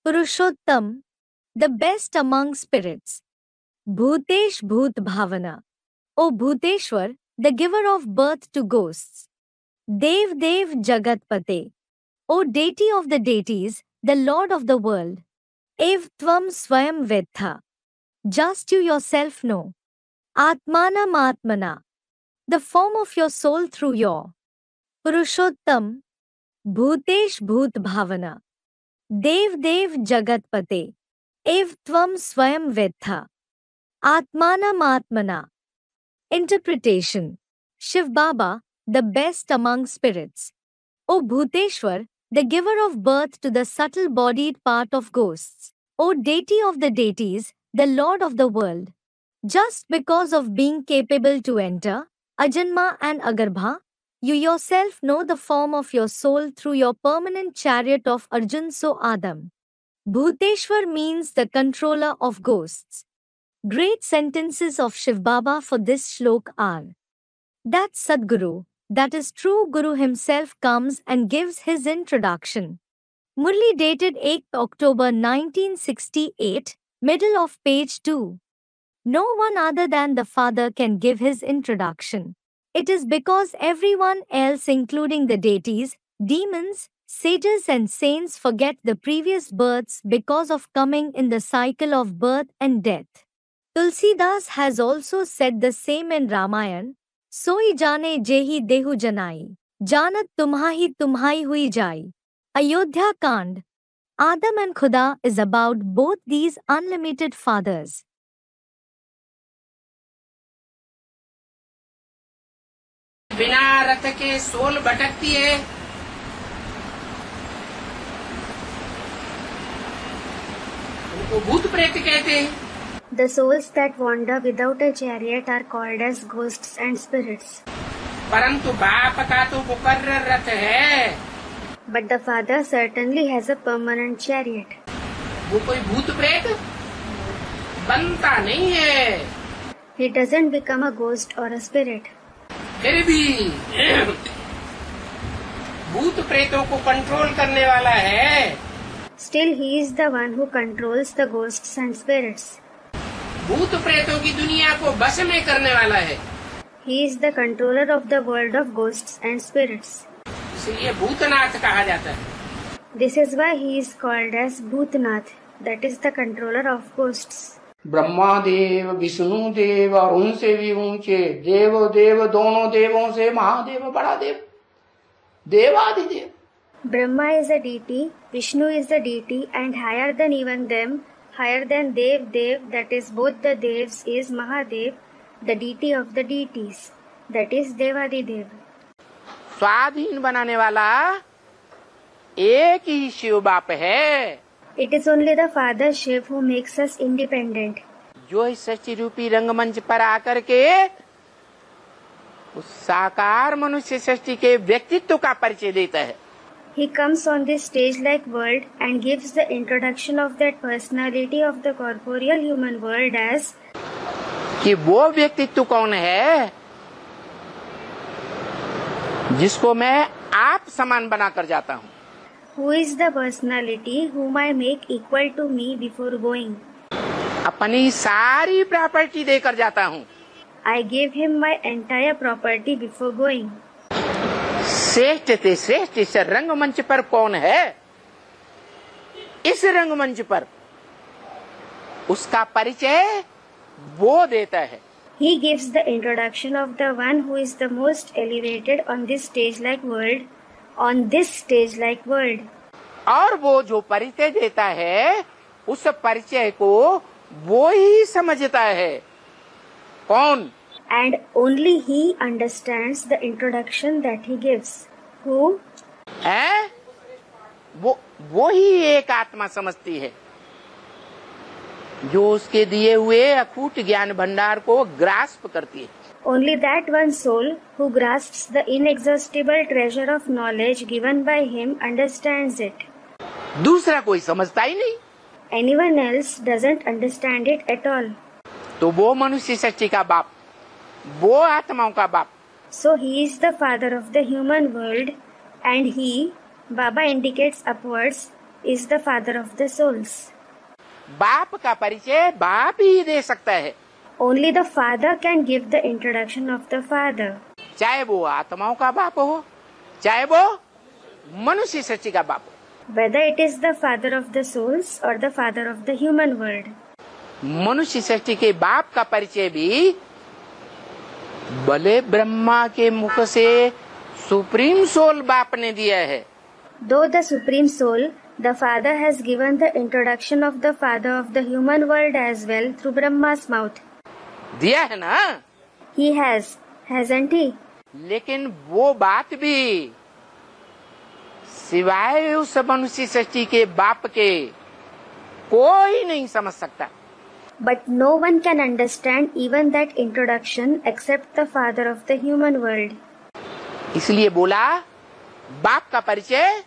Purushottam, the best among spirits. Bhutesh Bhut Bhavana. O Bhuteshwar, the giver of birth to ghosts. Dev Dev Jagatpate. O deity of the deities, the Lord of the world. Ev Tvam Swayam Vedha. Just you yourself know. Atmanam Atmana. The form of your soul through your. Purushottam. Bhutesh Bhut Bhavana. Dev Dev Jagatpate. Ev Tvam Swayam Vedha. Atmanam Atmana. Interpretation. Shiv Baba, the best among spirits. O Bhuteshwar, the giver of birth to the subtle-bodied part of ghosts. O deity of the deities, the Lord of the world. Just because of being capable to enter, Ajanma and Agarbha, you yourself know the form of your soul through your permanent chariot of Arjun so Adam. Bhuteshwar means the controller of ghosts. Great sentences of Shiv Baba for this shlok are: that Sadguru, that is true Guru himself, comes and gives his introduction. Murli dated 8th October 1968, middle of page 2. No one other than the Father can give his introduction. It is because everyone else, including the deities, demons, sages and saints, forget the previous births because of coming in the cycle of birth and death. Tulsidas has also said the same in Ramayan, Soi jane jehi dehu janai, janat tumhai hui jai. Ayodhya Kand. Adam and Khuda is about both these unlimited fathers. बिना रथ के soul भटकती है, उनको भूत प्रेत कहते हैं. The souls that wander without a chariot are called as ghosts and spirits. परंतु बाप का तो मुकर्रर रथ है. But the Father certainly has a permanent chariot. वो कोई भूत प्रेत बनता नहीं है. He doesn't become a ghost or a spirit. फिर भी भूत प्रेतों को कंट्रोल करने वाला है. Still he is the one who controls the ghosts and spirits. भूत प्रेतों की दुनिया को बस में करने वाला है. He is the controller of the world of ghosts and spirits. इसलिए भूतनाथ कहा जाता है. This is why he is called as Bhutnath, that is the controller of ghosts. Brahma देव, विष्णु देव और उनसे भी ऊंचे देव देव, दोनों देवों से महादेव बड़ा देव, देवादिदेव. Brahma is a deity, Vishnu is a deity, and higher than even them, higher than Dev Dev, that is both the Devs, is Mahadev, the deity of the deities, that is Devadidev. स्वाधीन बनाने वाला एक ही शिव बाप है. It is only the Father Shiv who makes us independent. जो इस सच्ची रूपी रंगमंच पर आकर के उस साकार मनुष्य सृष्टि के व्यक्तित्व का परिचय देता है. He comes on this stage-like world and gives the introduction of that personality of the corporeal human world as कि वो व्यक्तित्व कौन है जिसको मैं आप समान बनाकर जाता हूँ. who is the personality whom I make equal to me before going. अपनी सारी प्रॉपर्टी देकर जाता हूँ. I give him my entire property before going. श्रेष्ठ से श्रेष्ठ इस रंगमंच पर कौन है, इस रंगमंच पर उसका परिचय वो देता है. He gives the introduction of the one who is the most elevated on this stage-like world, on this stage-like world. और वो जो परिचय देता है उस परिचय को वो ही समझता है. कौन? And only he understands the introduction that he gives. Who? है वो ही एक आत्मा समझती है जो उसके दिए हुए अखूट ज्ञान भंडार को ग्रास्प करती है. Only that one soul who grasps the inexhaustible treasure of knowledge given by him understands it. दूसरा कोई समझता ही नहीं. Anyone else doesn't understand it at all. तो वो मनुष्य सृष्टि का बाप, वो आत्माओं का बाप. So he is the father of the human world, and he, Baba indicates upwards, is the father of the souls. बाप का परिचय बाप ही दे सकता है. Only the father can give the introduction of the father. चाहे वो आत्माओं का बाप हो, चाहे वो मनुष्य सृष्टि का बाप हो. Whether it is the father of the souls or the father of the human world. मनुष्य सृष्टि के बाप का परिचय भी भले ब्रह्मा के मुख से सुप्रीम सोल बाप ने दिया है. Though the supreme soul, the father has given the introduction of the father of the human world as well through Brahma's mouth. दिया है ना? He has, hasn't he? लेकिन वो बात भी सिवाय उस मनुष्य सृष्टि के बाप के कोई नहीं समझ सकता. But no one can understand even that introduction except the father of the human world. इसलिए बोला बाप का परिचय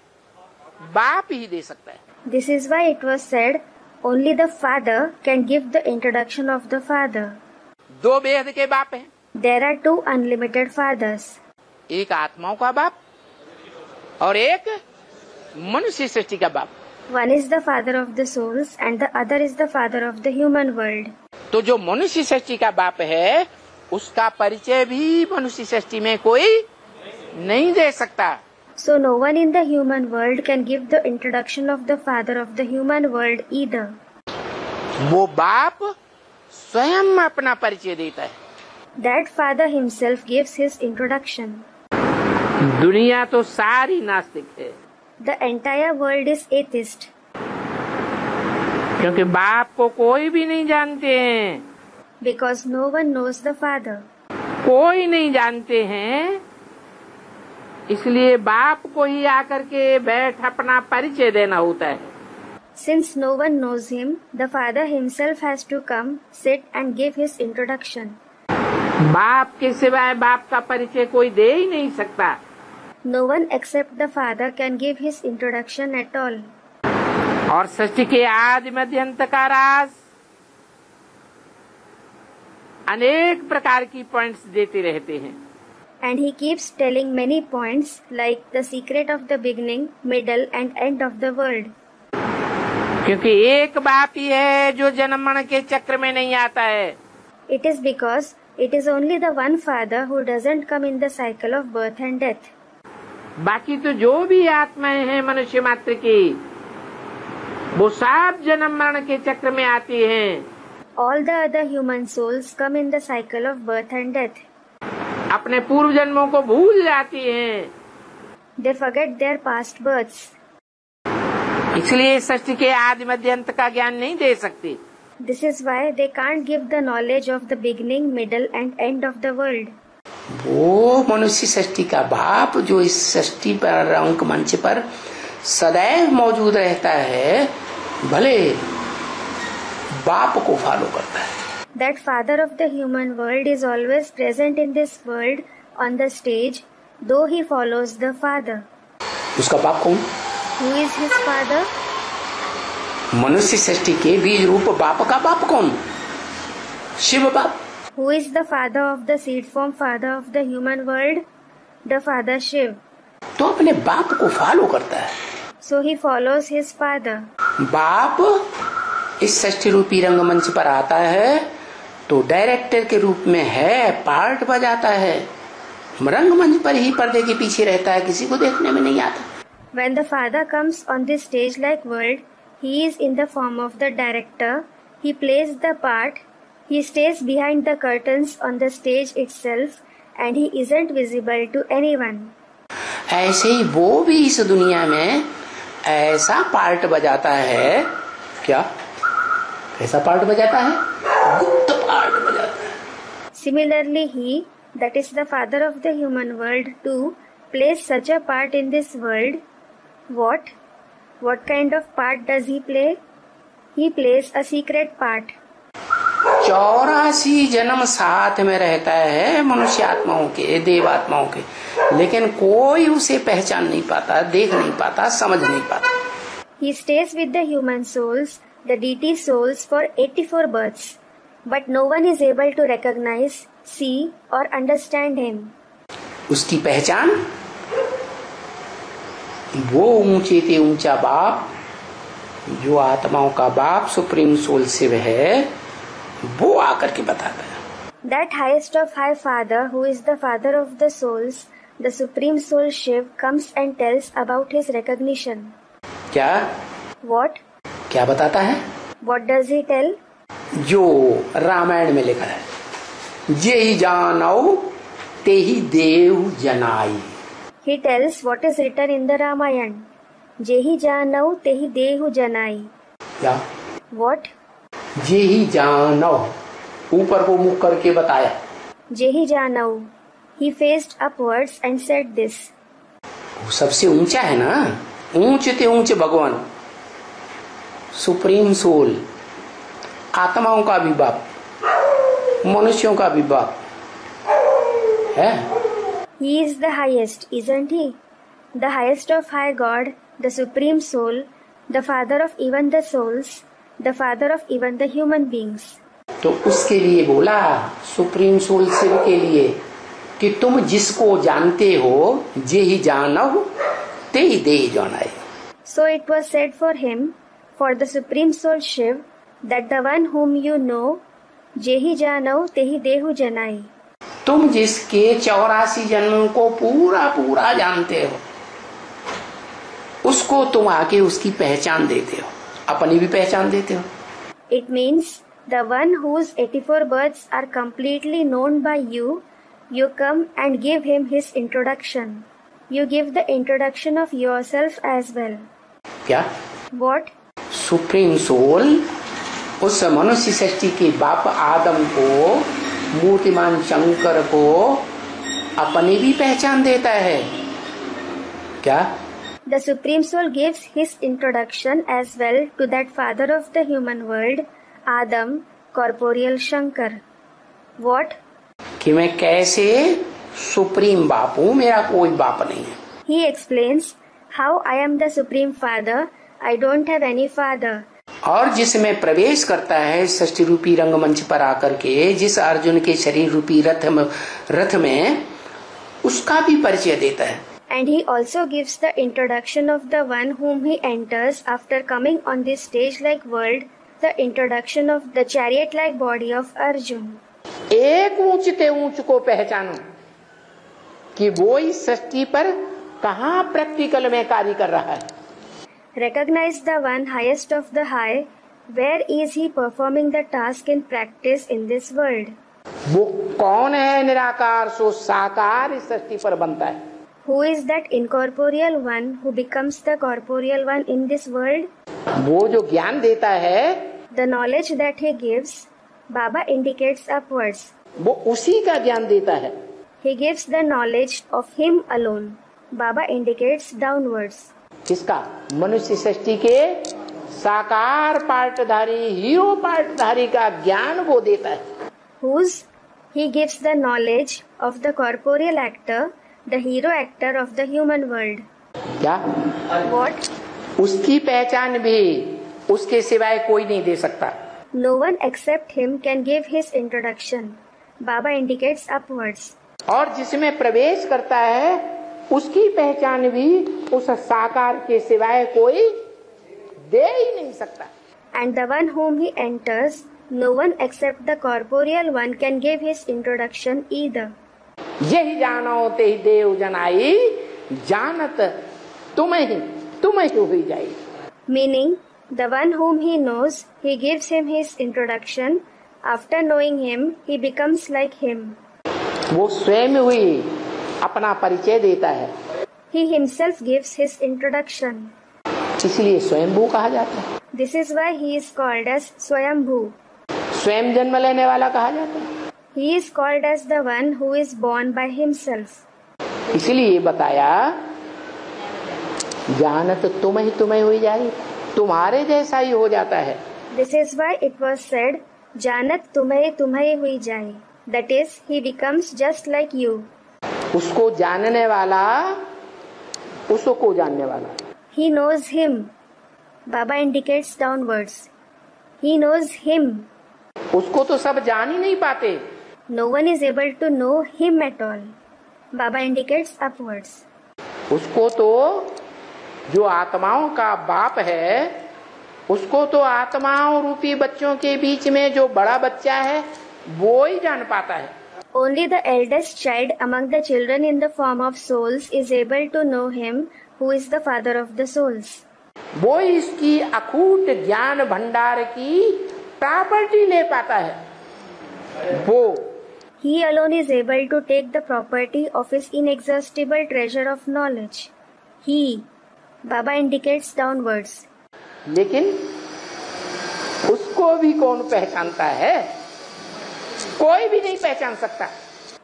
बाप ही दे सकता है. This is why it was said, only the father can give the introduction of the father. दो बेहद के बाप हैं. There are two unlimited fathers. एक आत्माओं का बाप और एक मनुष्य सृष्टि का बाप. One is the father of the souls and the other is the father of the human world. तो जो मनुष्य सृष्टि का बाप है उसका परिचय भी मनुष्य सृष्टि में कोई नहीं दे सकता. So no one in the human world can give the introduction of the father of the human world either. वो बाप स्वयं अपना परिचय देता है. That father himself gives his introduction. दुनिया तो सारी नास्तिक है. The entire world is atheist. क्योंकि बाप को कोई भी नहीं जानते हैं. Because no one knows the father. कोई नहीं जानते हैं, इसलिए बाप को ही आकर के बैठ अपना परिचय देना होता है. Since no one knows him, the father himself has to come, sit and give his introduction. बाप के सिवाय बाप का परिचय कोई दे ही नहीं सकता. No one except the father can give his introduction at all. और सृष्टि के आदि मध्य अंत का राज अनेक प्रकार की पॉइंट्स देते रहते हैं. And he keeps telling many points like the secret of the beginning, middle and end of the world. क्योंकि एक बाप ही है जो जन्म मरण के चक्र में नहीं आता है. It is because it is only the one father who doesn't come in the cycle of birth and death. बाकी तो जो भी आत्माएं हैं मनुष्य मात्र की वो सब जन्म मरण के चक्र में आती हैं. All the other human souls come in the cycle of birth and death. अपने पूर्व जन्मों को भूल जाती हैं. They forget their past births. इसलिए सृष्टि के आदि मध्य अंत का ज्ञान नहीं दे सकती. This is why they can't give the knowledge of the beginning, middle and end of the world. वो मनुष्य सृष्टि का बाप जो इस सृष्टि पर रंग मंच पर सदैव मौजूद रहता है, भले बाप को फॉलो करता है. That father of the human world is always present in this world on the stage, though he follows the father. उसका बाप कौन? Who is his father? मनुष्य सृष्टि के बीज रूप बाप का बाप कौन? शिव बाप. Who is the father of the seed form father of the human world? The father Shiv. तो अपने बाप को फॉलो करता है. So he follows his father. बाप इस सृष्टि रूपी रंगमंच पर आता है तो डायरेक्टर के रूप में है, पार्ट बजाता है. रंगमंच पर ही पर्दे के पीछे रहता है, किसी को देखने में नहीं आता. When the father comes on this stage like world, he is in the form of the director. He plays the part. He stays behind the curtains on the stage itself and he isn't visible to anyone. ऐसे ही वो भी इस दुनिया में ऐसा part बजाता है. क्या कैसा पार्ट बजाता है? गुप्त पार्ट बजाता है. Similarly, he, that is the father of the human world too, plays such a part in this world. What kind of part does he play? He plays a secret part. 84 जन्म साथ में रहता है मनुष्य आत्माओं के, देव आत्माओं के, लेकिन कोई उसे पहचान नहीं पाता, देख नहीं पाता, समझ नहीं पाता. He stays with the human souls, the deity souls for 84 births, but no one is able to recognize, see or understand him. उसकी पहचान वो ऊंचे ते ऊंचा बाप जो आत्माओं का बाप सुप्रीम सोल शिव है, वो आकर के बताता है। That highest of high Father, who is the Father of the souls, the Supreme Soul Shiv, comes and tells about his recognition. क्या? What? क्या बताता है? What does he tell? जो रामायण में लिखा है, जे ही जानौ ते ही देव जनाई। He tells what is written in the Ramayana. जेहि जानौ तेहि देहु जनाई। क्या? What? जेहि जानौ, ऊपर को मुख करके बताया। जेहि जानौ, he faced upwards and said this. वो सबसे ऊंचा है ना, ऊंचे ते ऊंचे भगवान, सुप्रीम सोल, आत्माओं का भी बाप, मनुष्यों का भी बाप है। He is the highest, isn't he? The highest of high God, the Supreme Soul, the Father of even the souls, the Father of even the human beings. तो उसके लिए बोला, सुप्रीम सोल शिव के लिए, कि तुम जिसको जानते हो, जे ही जानौ ते ही देहि जनाई। So it was said for him, for the Supreme Soul Shiv, that the one whom you know, जेहि जानौ तेहि देहु जनाई। तुम जिसके 84 जन्मों को पूरा पूरा जानते हो, उसको तुम आके उसकी पहचान देते हो, अपनी भी पहचान देते हो। It means the one whose 84 births are completely known by you, you come and give him his introduction. You give the introduction of yourself as well. क्या? What? सुप्रीम सोल उस मनुष्य सृष्टि के बाप आदम को, मूर्तिमान शंकर को अपनी भी पहचान देता है। क्या? The Supreme Soul gives his introduction as well to that father of the human world, Adam, corporeal Shankar. What? कि मैं कैसे सुप्रीम बाप हूँ, मेरा कोई बाप नहीं है। He explains how I am the Supreme Father, I don't have any father. और जिसमें प्रवेश करता है सृष्टि रूपी रंगमंच पर आकर के, जिस अर्जुन के शरीर रूपी रथ में उसका भी परिचय देता है। And he also gives the introduction of the one whom he enters after coming on this stage-like world, the introduction of the chariot-like body of Arjun. एक ऊंचते ऊंच को पहचानो कि वो इस सृष्टि पर कहाँ प्रैक्टिकल में कार्य कर रहा है। Recognize the one highest of the high. Where is he performing the task in practice in this world? वो कौन है निराकार सो साकार इस सृष्टि पर बनता है। Who is that incorporeal one who becomes the corporeal one in this world? वो जो ज्ञान देता है, The knowledge that he gives, Baba indicates upwards. वो उसी का ज्ञान देता है। He gives the knowledge of him alone. Baba indicates downwards. किसका? मनुष्य सृष्टि के साकार पार्टधारी, हीरो पार्टधारी का ज्ञान वो देता है। Whose? He gives the knowledge of the corporeal actor, the hero actor of the human world. क्या? What? उसकी पहचान भी उसके सिवाय कोई नहीं दे सकता। No one except him can give his introduction. Baba indicates upwards. और जिसमें प्रवेश करता है उसकी पहचान भी उस साकार के सिवाय कोई दे ही नहीं सकता। And the one whom he enters, no one except the corporeal one can give his introduction either. यही जानो तेहि देव जनाई, जानत तुम ही हुई जाई। Meaning, the one whom he knows, he gives him his introduction. After knowing him, he becomes like him. वो स्वयं हुई अपना परिचय देता है। He himself gives his introduction. इसलिए स्वयंभू कहा जाता है। This is why he is called as Swayambhu. स्वयं जन्म लेने वाला कहा जाता है। He is called as the one who is born by himself. इसलिए बताया, जानत तुम ही हुई जाए, तुम्हारे जैसा ही हो जाता है। This is why it was said, जानत तुम्हें हुई जाए. That is, he becomes just like you. उसको जानने वाला उसको जानने वाला। He knows him. Baba indicates downwards. He knows him. उसको तो सब जान ही नहीं पाते। No one is able to know him at all. Baba indicates upwards. उसको तो जो आत्माओं का बाप है उसको तो आत्माओं रूपी बच्चों के बीच में जो बड़ा बच्चा है वो ही जान पाता है। Only the eldest child among the children in the form of souls is able to know him who is the father of the souls. वो इसकी अखूट ज्ञान भंडार की प्रॉपर्टी ले पाता है। वो He alone is able to take the property of his inexhaustible treasure of knowledge. He, Baba indicates downwards. लेकिन उसको भी कौन पहचानता है? कोई भी नहीं पहचान सकता।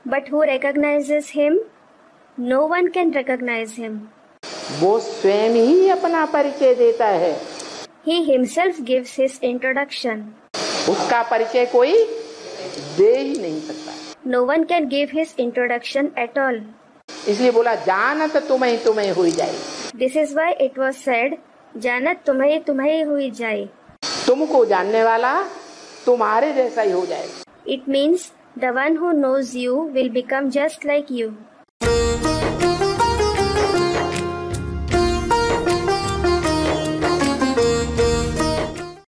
But who recognizes him? No one can recognize him. वो स्वयं ही अपना परिचय देता है। He himself gives his introduction. उसका परिचय कोई दे ही नहीं सकता। No one can give his introduction at all. इसलिए बोला जानत तुम्हें तुम्हें हुई जाए। This is why it was said, जानत तुम्हें तुम्हें हुई जाए। तुमको जानने वाला तुम्हारे जैसा ही हो जाए। It means the one who knows you will become just like you.